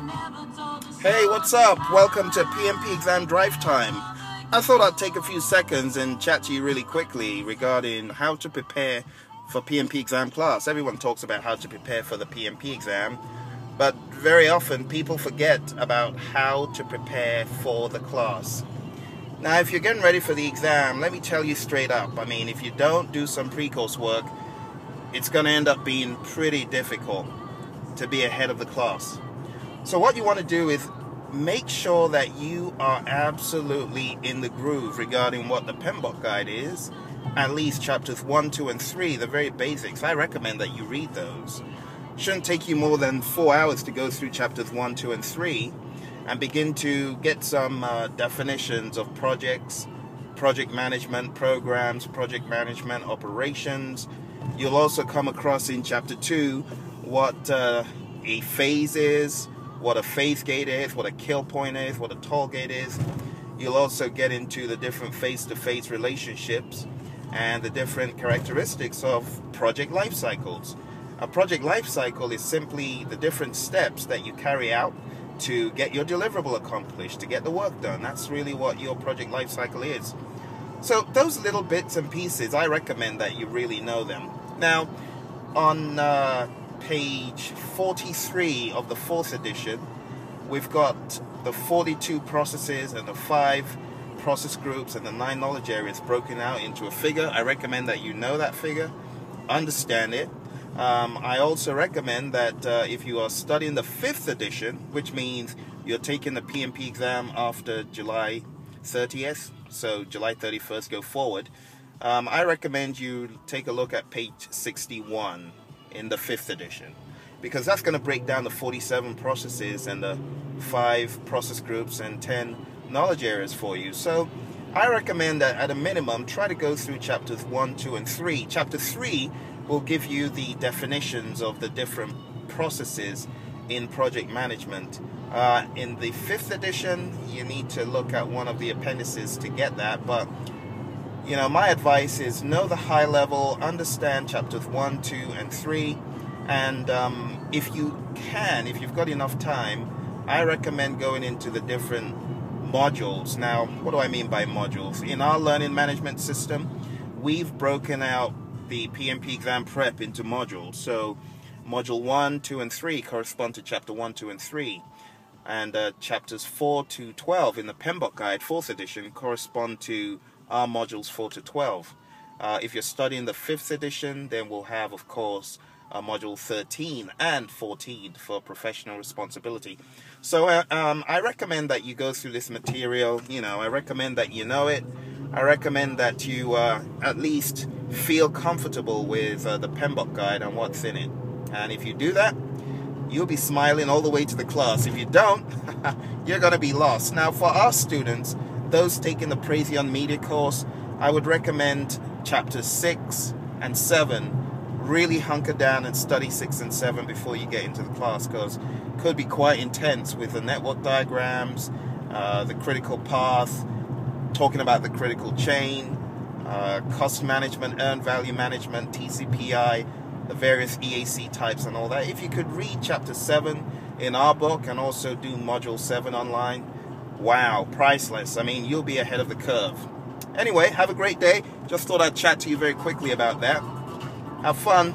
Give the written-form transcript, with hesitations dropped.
Hey, what's up? Welcome to PMP Exam Drive Time. I thought I'd take a few seconds and chat to you really quickly regarding how to prepare for PMP Exam Class. Everyone talks about how to prepare for the PMP exam, but very often people forget about how to prepare for the class. Now, if you're getting ready for the exam, let me tell you straight up, I mean, if you don't do some pre-course work, it's going to end up being pretty difficult to be ahead of the class. So what you want to do is make sure that you are absolutely in the groove regarding what the PMP guide is, at least chapters 1, 2, and 3, the very basics. I recommend that you read those. Shouldn't take you more than 4 hours to go through chapters 1, 2, and 3 and begin to get some definitions of projects, project management programs, project management operations. You'll also come across in chapter 2 what a phase is, what a phase gate is, what a kill point is, what a toll gate is. You'll also get into the different face-to-face relationships and the different characteristics of project life cycles. A project life cycle is simply the different steps that you carry out to get your deliverable accomplished, to get the work done. That's really what your project life cycle is. So those little bits and pieces, I recommend that you really know them. Now, on page 43 of the 4th edition, we've got the 42 processes and the 5 process groups and the 9 knowledge areas broken out into a figure. I recommend that you know that figure, understand it. I also recommend that if you are studying the 5th edition, which means you're taking the PMP exam after July 30th, so July 31st go forward, I recommend you take a look at page 61 in the 5th edition, because that's going to break down the 47 processes and the 5 process groups and 10 knowledge areas for you. So I recommend that at a minimum try to go through chapters 1, 2, and 3. Chapter 3 will give you the definitions of the different processes in project management. In the 5th edition, you need to look at one of the appendices to get that, but you know, my advice is know the high level, understand chapters 1, 2, and 3, and if you can, if you've got enough time, I recommend going into the different modules. Now, what do I mean by modules? In our learning management system, we've broken out the PMP exam prep into modules. So module 1, 2, and 3 correspond to chapter 1, 2, and 3, and chapters 4 to 12 in the PMP guide 4th edition correspond to our modules 4 to 12. If you're studying the 5th edition, then we'll have, of course, module 13 and 14 for professional responsibility. So I recommend that you go through this material. You know, I recommend that you know it. I recommend that you at least feel comfortable with the PMP guide and what's in it. And if you do that, you'll be smiling all the way to the class. If you don't, you're going to be lost. Now, for our students, those taking the Praizion Media course, I would recommend chapters 6 and 7. Really hunker down and study 6 and 7 before you get into the class, because it could be quite intense with the network diagrams, the critical path, talking about the critical chain, cost management, earned value management, TCPI, the various EAC types and all that. If you could read chapter 7 in our book and also do module 7 online, wow, priceless. I mean, you'll be ahead of the curve. Anyway, have a great day. Just thought I'd chat to you very quickly about that. Have fun.